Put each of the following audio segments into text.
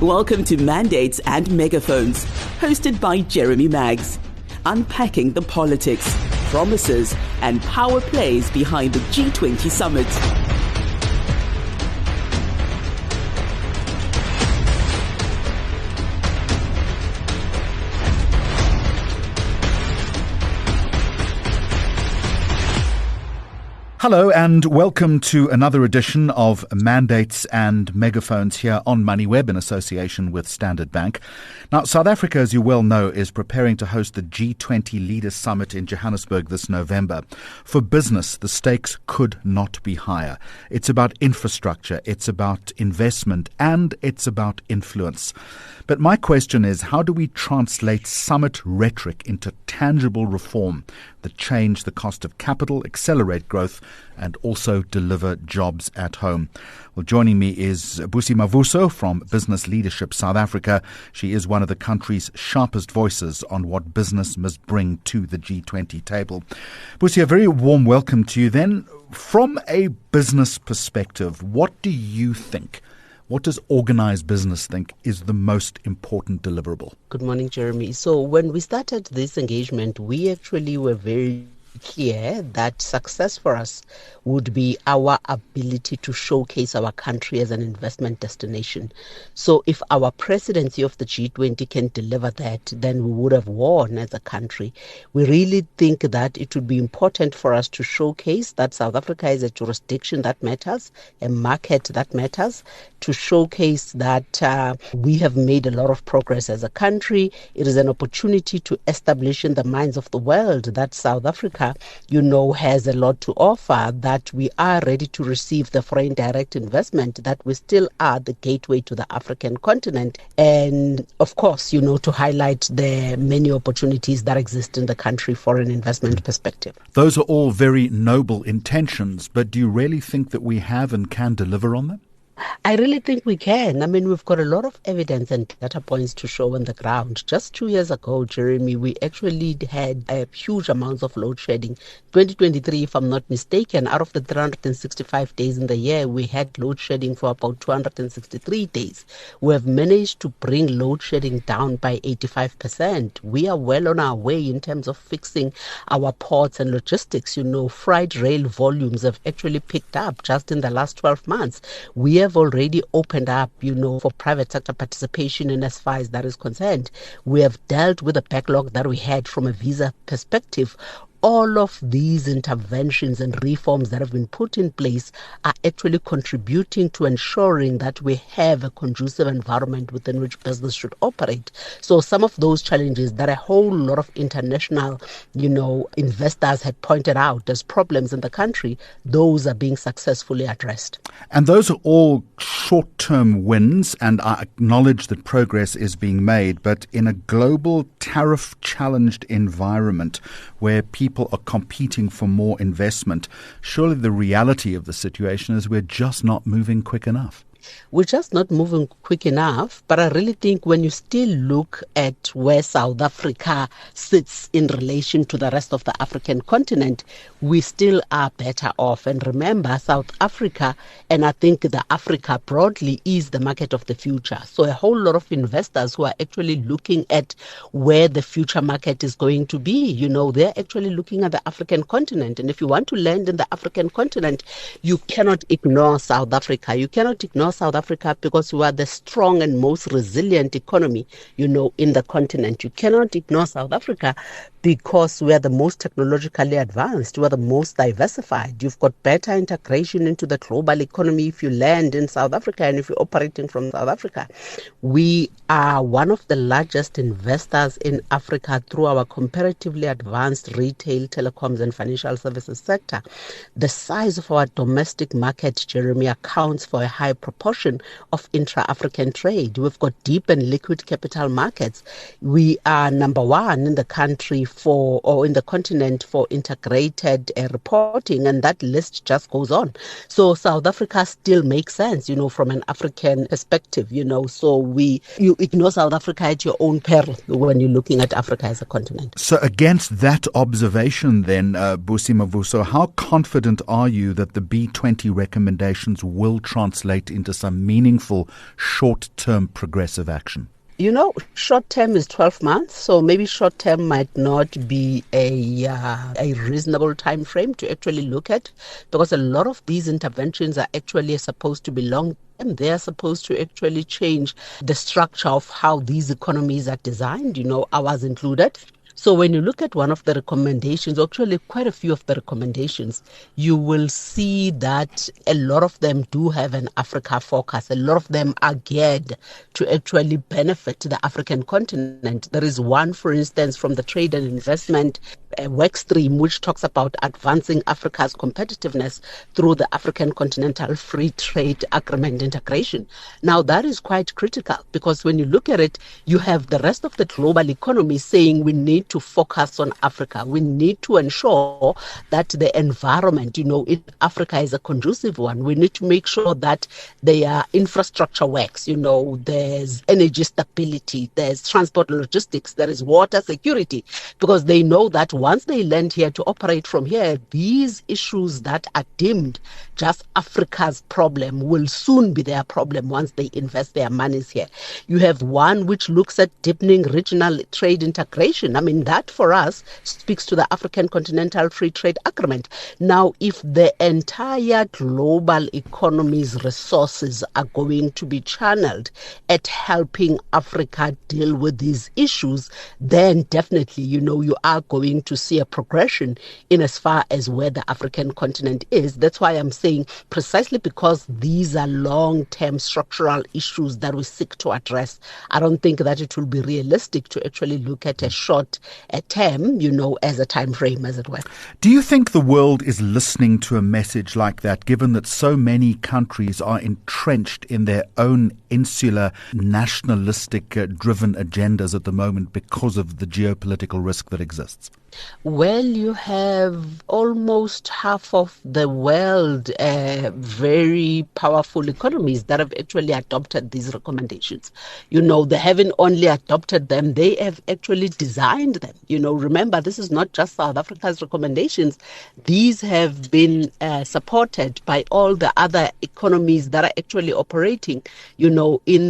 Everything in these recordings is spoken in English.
Welcome to Mandates and Megaphones, hosted by Jeremy Maggs, unpacking the politics, promises and power plays behind the G20 summit. Hello and welcome to another edition of Mandates and Megaphones here on Moneyweb in association with Standard Bank. Now, South Africa, as you well know, is preparing to host the G20 Leaders Summit in Johannesburg this November. For business, the stakes could not be higher. It's about infrastructure, it's about investment, and it's about influence. But my question is, how do we translate summit rhetoric into tangible reform that change the cost of capital, accelerate growth, and also deliver jobs at home? Well, joining me is Mavuso from Business Leadership South Africa. She is one of the country's sharpest voices on what business must bring to the G20 table. Busi, a very warm welcome to you then. From a business perspective, what do you think? What does organized business think is the most important deliverable? Good morning, Jeremy. So when we started this engagement, we actually were very clear that success for us would be our ability to showcase our country as an investment destination. So if our presidency of the G20 can deliver that, then we would have won as a country. We really think that it would be important for us to showcase that South Africa is a jurisdiction that matters, a market that matters, to showcase that we have made a lot of progress as a country. It is an opportunity to establish in the minds of the world that South Africa, has a lot to offer, that we are ready to receive the foreign direct investment, that we still are the gateway to the African continent. And of course, to highlight the many opportunities that exist in the country for an investment perspective. Those are all very noble intentions, but do you really think that we have and can deliver on them? I really think we can. I mean, we've got a lot of evidence and data points to show on the ground. Just 2 years ago, Jeremy, we actually had a huge amounts of load shedding. 2023, if I'm not mistaken, out of the 365 days in the year, we had load shedding for about 263 days. We have managed to bring load shedding down by 85%. We are well on our way in terms of fixing our ports and logistics. Freight rail volumes have actually picked up just in the last 12 months. We have already opened up, for private sector participation in as far as that is concerned. We have dealt with the backlog that we had from a visa perspective. All of these interventions and reforms that have been put in place are actually contributing to ensuring that we have a conducive environment within which business should operate. So some of those challenges that a whole lot of international, investors had pointed out as problems in the country, those are being successfully addressed. And those are all short-term wins, and I acknowledge that progress is being made, but in a global tariff-challenged environment where people are competing for more investment, surely the reality of the situation is we're just not moving quick enough. We're just not moving quick enough, but I really think when you still look at where South Africa sits in relation to the rest of the African continent, we still are better off. And remember, South Africa, and I think the Africa broadly, is the market of the future. So a whole lot of investors who are actually looking at where the future market is going to be, they're actually looking at the African continent. And if you want to land in the African continent, you cannot ignore South Africa. You cannot ignore South Africa because we are the strong and most resilient economy, in the continent. You cannot ignore South Africa because we are the most technologically advanced, we are the most diversified. You've got better integration into the global economy if you land in South Africa and if you're operating from South Africa. We are one of the largest investors in Africa through our comparatively advanced retail, telecoms and financial services sector. The size of our domestic market, Jeremy, accounts for a high proportion of intra-African trade. We've got deep and liquid capital markets. We are number one in the country in the continent for integrated reporting, and that list just goes on. So South Africa still makes sense, from an African perspective, so you ignore South Africa at your own peril when you're looking at Africa as a continent. So against that observation then, Busi Mavuso, how confident are you that the B20 recommendations will translate into some meaningful short-term progressive action? Short term is 12 months, so maybe short term might not be a reasonable time frame to actually look at, because a lot of these interventions are actually supposed to be long term. They are supposed to actually change the structure of how these economies are designed, ours included. So when you look at one of the recommendations, actually quite a few of the recommendations, you will see that a lot of them do have an Africa focus. A lot of them are geared to actually benefit the African continent. There is one, for instance, from the trade and investment work stream, which talks about advancing Africa's competitiveness through the African Continental Free Trade Agreement integration. Now, that is quite critical, because when you look at it, you have the rest of the global economy saying we need to focus on Africa. We need to ensure that the environment, in Africa is a conducive one. We need to make sure that their infrastructure works. There's energy stability, there's transport and logistics, there is water security, because they know that once they land here to operate from here, these issues that are deemed just Africa's problem will soon be their problem once they invest their monies here. You have one which looks at deepening regional trade integration. That for us speaks to the African Continental Free Trade Agreement. Now, if the entire global economy's resources are going to be channeled at helping Africa deal with these issues, then definitely, you are going to see a progression in as far as where the African continent is. That's why I'm saying, precisely because these are long-term structural issues that we seek to address, I don't think that it will be realistic to actually look at a short term, as a time frame, as it were. Do you think the world is listening to a message like that, given that so many countries are entrenched in their own insular, nationalistic driven agendas at the moment because of the geopolitical risk that exists? Well, you have almost half of the world very powerful economies that have actually adopted these recommendations. They haven't only adopted them, they have actually designed them. Remember, this is not just South Africa's recommendations. These have been supported by all the other economies that are actually operating, in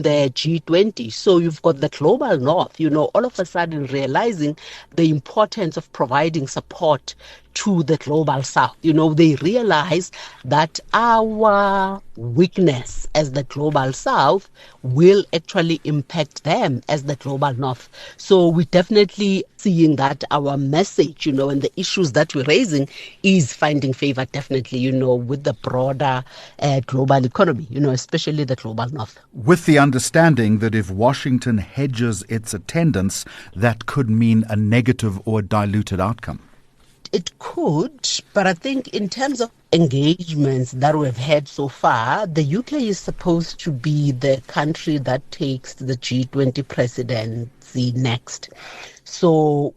the G20. So you've got the global north, all of a sudden realizing the importance of providing support to the global south. They realize that our weakness as the global south will actually impact them as the global north. So we're definitely seeing that our message, and the issues that we're raising is finding favor, definitely, with the broader global economy, especially the global north. With the understanding that if Washington hedges its attendance, that could mean a negative or diluted outcome. It could, but I think in terms of engagements that we've had so far, the UK is supposed to be the country that takes the G20 presidency next. So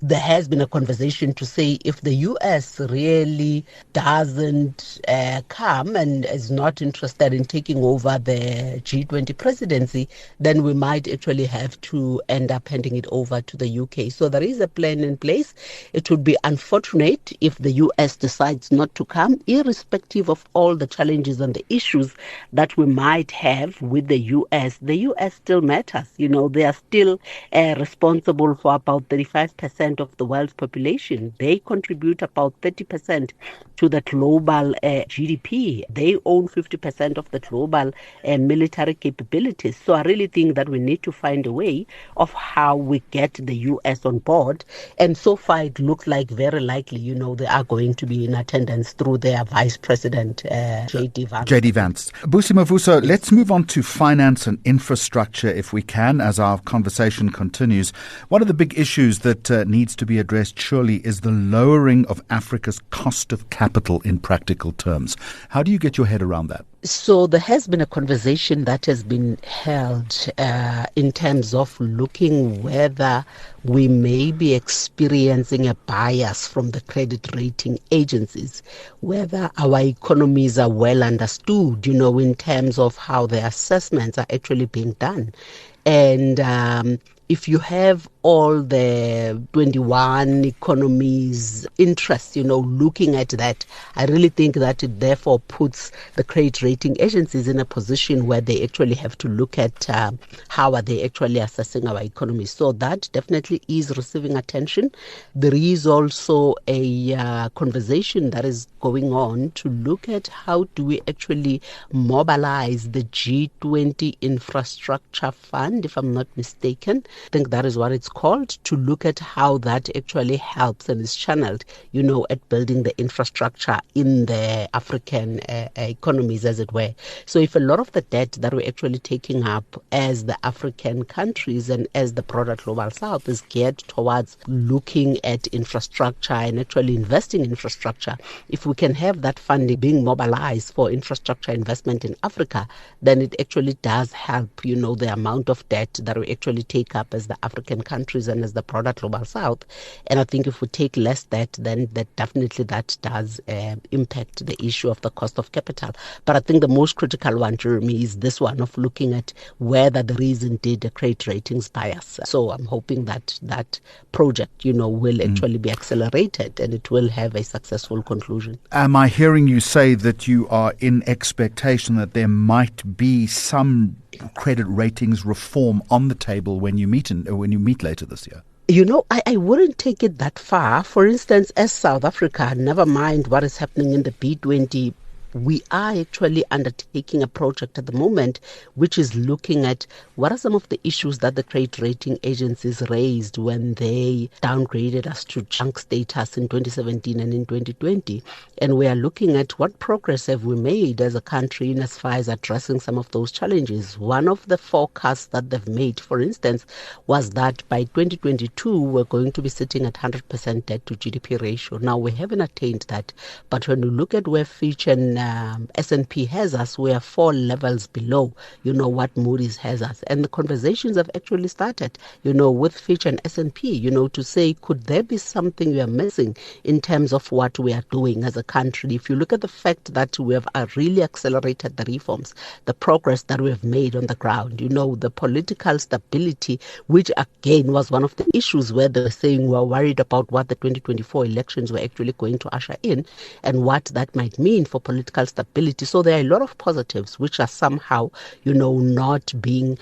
there has been a conversation to say if the US really doesn't come and is not interested in taking over the G20 presidency, then we might actually have to end up handing it over to the UK. So there is a plan in place. It would be unfortunate if the US decides not to come, irrespective of all the challenges and the issues that we might have with the US. The US still matters. They are still responsible for about 35% of the world's population. They contribute about 30% to the global GDP. They own 50% of the global military capabilities. So I really think that we need to find a way of how we get the US on board. And so far it looks like very likely, they are going to be in attendance through their Vice President, J.D. Vance. J.D. Vance. Busi Mavuso, let's move on to finance and infrastructure if we can, as our conversation continues. One of the big issues that needs to be addressed surely is the lowering of Africa's cost of capital in practical terms. How do you get your head around that? So there has been a conversation that has been held in terms of looking whether we may be experiencing a bias from the credit rating agencies, whether our economies are well understood, in terms of how the assessments are actually being done. And if you have all the 21 economies' interests, looking at that, I really think that it therefore puts the credit rating agencies in a position where they actually have to look at how are they actually assessing our economy. So that definitely is receiving attention. There is also a conversation that is going on to look at how do we actually mobilize the G20 infrastructure fund, if I'm not mistaken. I think that is what it's called, to look at how that actually helps and is channeled, at building the infrastructure in the African economies, as it were. So if a lot of the debt that we're actually taking up as the African countries and as the broader global south is geared towards looking at infrastructure and actually investing in infrastructure, if we can have that funding being mobilized for infrastructure investment in Africa, then it actually does help, the amount of debt that we actually take up as the African countries and as the broader global south. And I think if we take less debt, then that definitely that does impact the issue of the cost of capital. But I think the most critical one, Jeremy, is this one of looking at whether there is indeed a credit ratings bias. So I'm hoping that that project, will actually be accelerated and it will have a successful conclusion. Am I hearing you say that you are in expectation that there might be some credit ratings reform on the table when you meet later this year? I wouldn't take it that far. For instance, as South Africa, never mind what is happening in the B20, we are actually undertaking a project at the moment which is looking at what are some of the issues that the credit rating agencies raised when they downgraded us to junk status in 2017 and in 2020. And we are looking at what progress have we made as a country in as far as addressing some of those challenges. One of the forecasts that they've made, for instance, was that by 2022, we're going to be sitting at 100% debt to GDP ratio. Now, we haven't attained that. But when you look at where Fitch and S&P has us, we are 4 levels below, what Moody's has us. And the conversations have actually started, with Fitch and S&P, to say, could there be something we are missing in terms of what we are doing as a country? If you look at the fact that we have really accelerated the reforms, the progress that we have made on the ground, the political stability, which again was one of the issues where they were saying we're worried about what the 2024 elections were actually going to usher in and what that might mean for political stability. So there are a lot of positives which are somehow, not being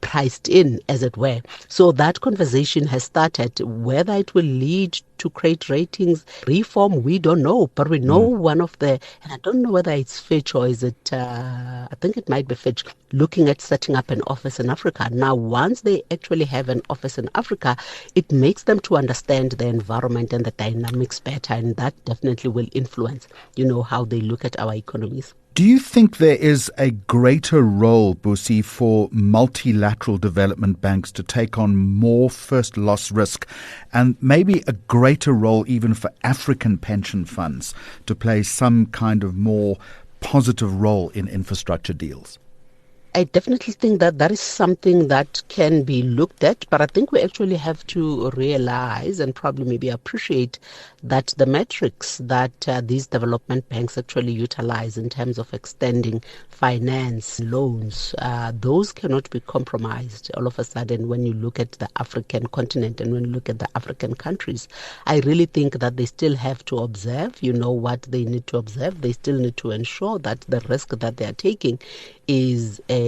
priced in, as it were. So that conversation has started. Whether it will lead to credit ratings reform, we don't know. But we know one of the, and I don't know whether it's Fitch or is it, I think it might be Fitch, looking at setting up an office in Africa. Now, once they actually have an office in Africa, it makes them to understand the environment and the dynamics better. And that definitely will influence, how they look at our economies. Do you think there is a greater role, Busi, for multilateral development banks to take on more first loss risk, and maybe a greater role even for African pension funds to play some kind of more positive role in infrastructure deals? I definitely think that that is something that can be looked at, but I think we actually have to realize and probably maybe appreciate that the metrics that these development banks actually utilize in terms of extending finance, loans, those cannot be compromised all of a sudden when you look at the African continent and when you look at the African countries. I really think that they still have to observe, what they need to observe. They still need to ensure that the risk that they are taking is a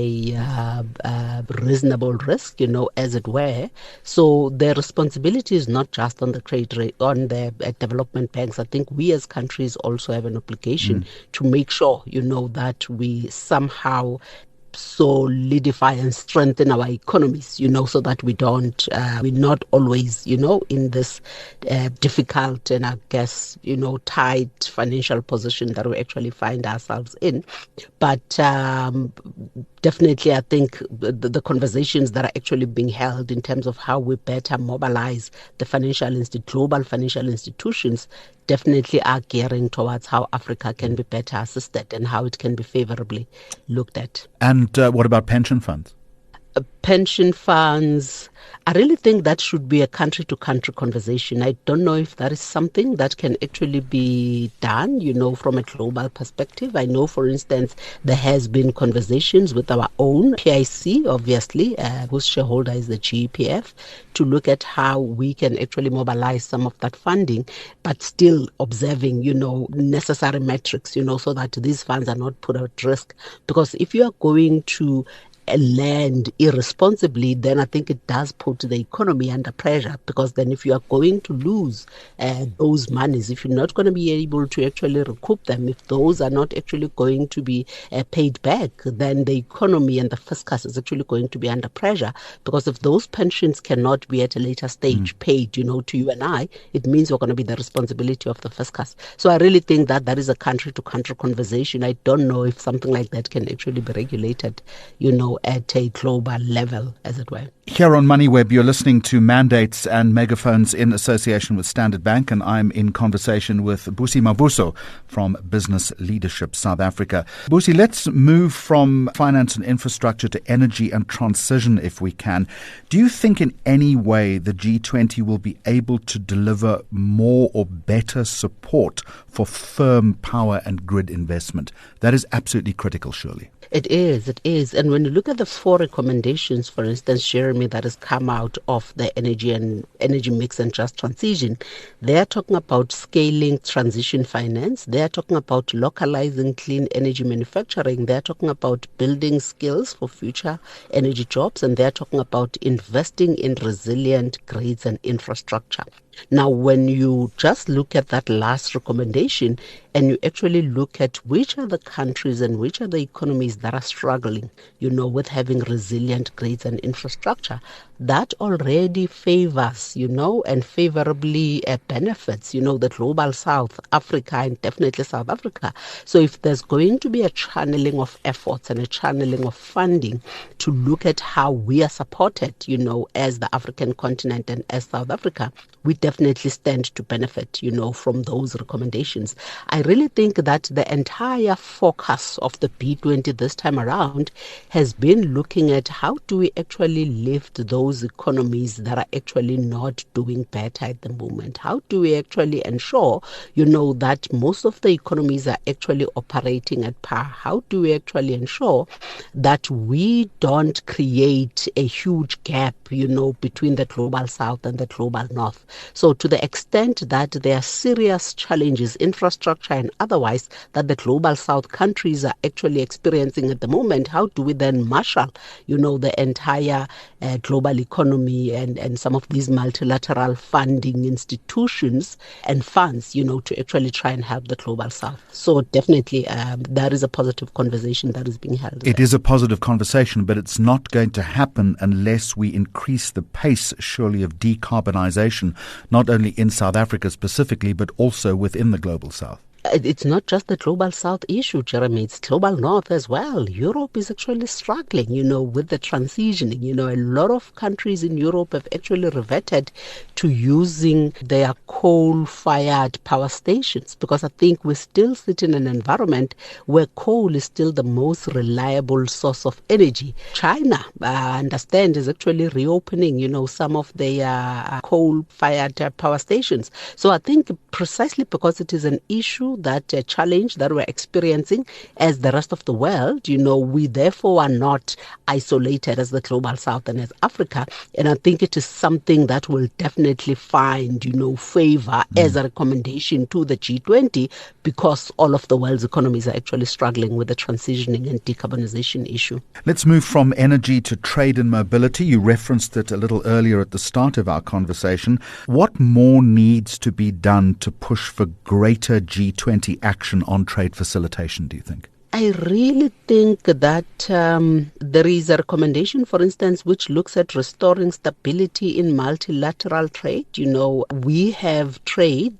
reasonable risk, as it were. So their responsibility is not just on the on the development banks. I think we as countries also have an obligation to make sure, that we somehow solidify and strengthen our economies, so that we don't, we're not always, in this difficult and I guess, tight financial position that we actually find ourselves in. But Definitely, I think the conversations that are actually being held in terms of how we better mobilize the global financial institutions definitely are gearing towards how Africa can be better assisted and how it can be favorably looked at. And what about pension funds? Pension funds, I really think that should be a country-to-country conversation. I don't know if that is something that can actually be done, from a global perspective. I know, for instance, there has been conversations with our own PIC, obviously, whose shareholder is the GEPF, to look at how we can actually mobilize some of that funding, but still observing, necessary metrics, so that these funds are not put at risk. Because if you are going to lend irresponsibly, then I think it does put the economy under pressure, because then if you are going to lose those monies, if you're not going to be able to actually recoup them, if those are not actually going to be paid back, then the economy and the fiscus is actually going to be under pressure, because if those pensions cannot be at a later stage paid, to you and I, it means you're going to be the responsibility of the fiscus. So I really think that is a country-to-country conversation. I don't know if something like that can actually be regulated, at a global level, as it were. Here on Moneyweb, you're listening to Mandates and Megaphones in association with Standard Bank, and I'm in conversation with Mavuso from Business Leadership South Africa. Busi, let's move from finance and infrastructure to energy and transition, if we can. Do you think in any way the G20 will be able to deliver more or better support for firm power and grid investment? That is absolutely critical, surely. It is. And when you look at the 4 recommendations, for instance, Jeremy, that has come out of the energy mix and just transition, they are talking about scaling transition finance. They are talking about localizing clean energy manufacturing. They are talking about building skills for future energy jobs. And they are talking about investing in resilient grids and infrastructure. Now, when you just look at that last recommendation and you actually look at which are the countries and which are the economies that are struggling, with having resilient grids and infrastructure, that already favors, and favorably benefits, the global South Africa and definitely South Africa. So if there's going to be a channeling of efforts and a channeling of funding to look at how we are supported, as the African continent and as South Africa, we definitely stand to benefit, from those recommendations. I really think that the entire focus of the B20 this time around has been looking at how do we actually lift those economies that are actually not doing better at the moment. How do we actually ensure, that most of the economies are actually operating at par? How do we actually ensure that we don't create a huge gap, between the global South and the global North? So to the extent that there are serious challenges, infrastructure and otherwise, that the global South countries are actually experiencing at the moment, how do we then marshal, the entire global economy and some of these multilateral funding institutions and funds, to actually try and help the global South? So definitely there is a positive conversation that is being held. It is a positive conversation, but it's not going to happen unless we increase the pace, surely, of decarbonization, not only in South Africa specifically, but also within the global South. It's not just the global South issue, Jeremy. It's global North as well. Europe is actually struggling, with the transitioning. A lot of countries in Europe have actually reverted to using their coal-fired power stations, because I think we still sit in an environment where coal is still the most reliable source of energy. China, I understand, is actually reopening, some of their coal-fired power stations. So I think precisely because it is an issue, that challenge that we're experiencing as the rest of the world, we therefore are not isolated as the global South and as Africa. And I think it is something that will definitely find, favor as a recommendation to the G20, because all of the world's economies are actually struggling with the transitioning and decarbonization issue. Let's move from energy to trade and mobility. You referenced it a little earlier at the start of our conversation. What more needs to be done to push for greater G20 action on trade facilitation, do you think? I really think that there is a recommendation, for instance, which looks at restoring stability in multilateral trade. We have trade,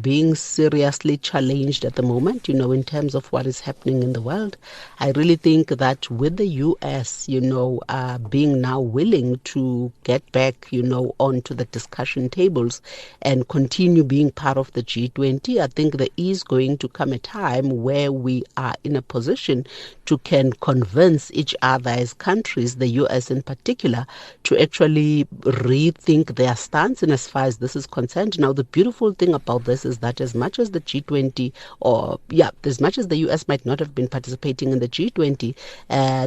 being seriously challenged at the moment, in terms of what is happening in the world. I really think that with the U.S., being now willing to get back, onto the discussion tables and continue being part of the G20, I think there is going to come a time where we are in a position to can convince each other as countries, the US in particular, to actually rethink their stance in as far as this is concerned. Now, the beautiful thing about this is that as much as the G20 as much as the US might not have been participating in the G20,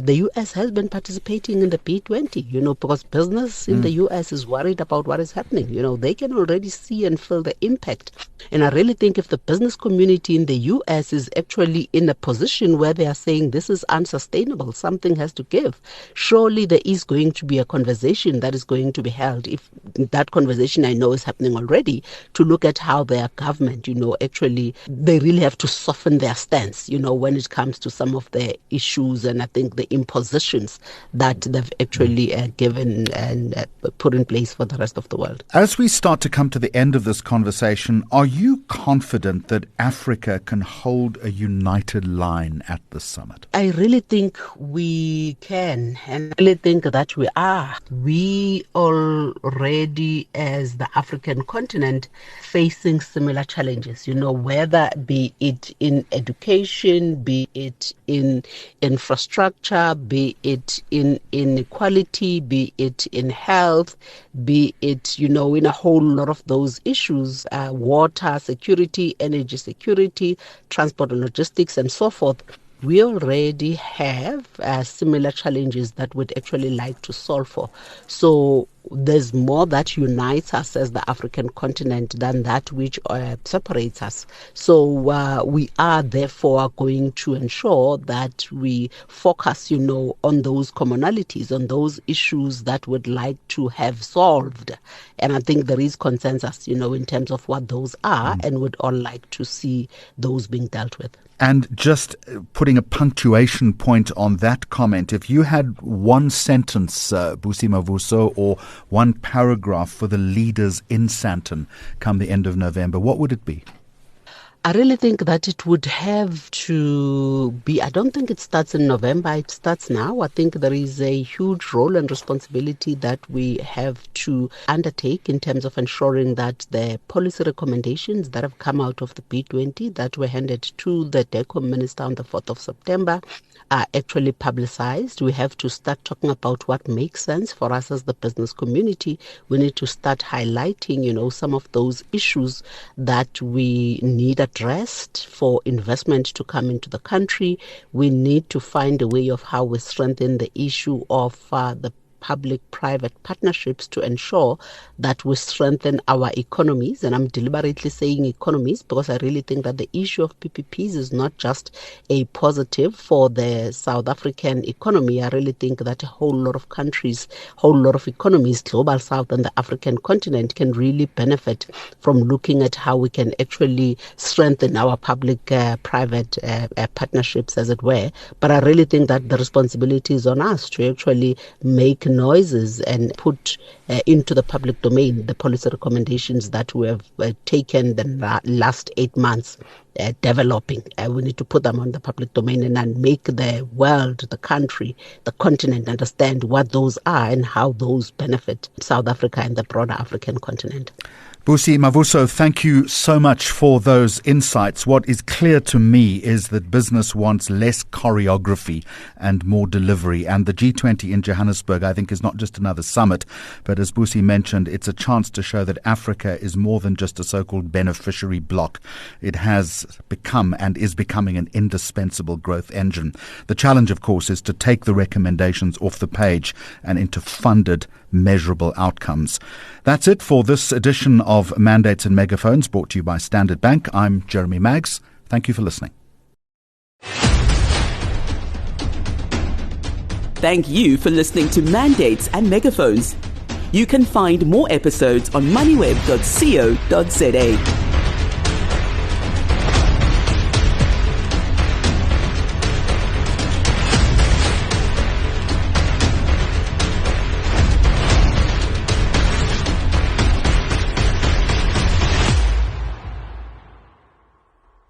the US has been participating in the B20, because business in the US is worried about what is happening. They can already see and feel the impact. And I really think if the business community in the US is actually in a position where they are saying this is unsustainable, something has to give, surely there is going to be a conversation that is going to be held. If that conversation I know is happening already, to look at how their government, actually, they really have to soften their stance, when it comes to some of the issues and I think the impositions that they've actually given and put in place for the rest of the world. As we start to come to the end of this conversation, are you confident that Africa can hold a united line at the summit? I really think we can, and I really think that we are. We already, as the African continent, facing similar challenges, whether be it in education, be it in infrastructure, be it in inequality, be it in health, be it, in a whole lot of those issues, water security, energy security, transport and logistics, and so forth. We already have similar challenges that we'd actually like to solve for. So there's more that unites us as the African continent than that which separates us. So we are therefore going to ensure that we focus, on those commonalities, on those issues that we'd like to have solved. And I think there is consensus, in terms of what those are, and we'd all like to see those being dealt with. And just putting a punctuation point on that comment, if you had one sentence, Busi Mavuso, or one paragraph for the leaders in Sandton come the end of November, what would it be? I really think that it would have to be, I don't think it starts in November, it starts now. I think there is a huge role and responsibility that we have to undertake in terms of ensuring that the policy recommendations that have come out of the B20 that were handed to the DECO minister on the 4th of September are actually publicized. We have to start talking about what makes sense for us as the business community. We need to start highlighting, some of those issues that we need addressed for investment to come into the country. We need to find a way of how we strengthen the issue of the public-private partnerships to ensure that we strengthen our economies. And I'm deliberately saying economies because I really think that the issue of PPPs is not just a positive for the South African economy. I really think that a whole lot of countries, whole lot of economies, Global South and the African continent can really benefit from looking at how we can actually strengthen our public-private partnerships, as it were. But I really think that the responsibility is on us to actually make noises and put into the public domain the policy recommendations that we have taken the last 8 months developing. We need to put them on the public domain and then make the world, the country, the continent understand what those are and how those benefit South Africa and the broader African continent. Busi Mavuso, thank you so much for those insights. What is clear to me is that business wants less choreography and more delivery. And the G20 in Johannesburg, I think, is not just another summit, but as Busi mentioned, it's a chance to show that Africa is more than just a so-called beneficiary bloc. It has become and is becoming an indispensable growth engine. The challenge, of course, is to take the recommendations off the page and into funded, measurable outcomes. That's it for this edition of Mandates and Megaphones, brought to you by Standard Bank. I'm Jeremy Maggs. Thank you for listening. Thank you for listening to Mandates and Megaphones. You can find more episodes on moneyweb.co.za.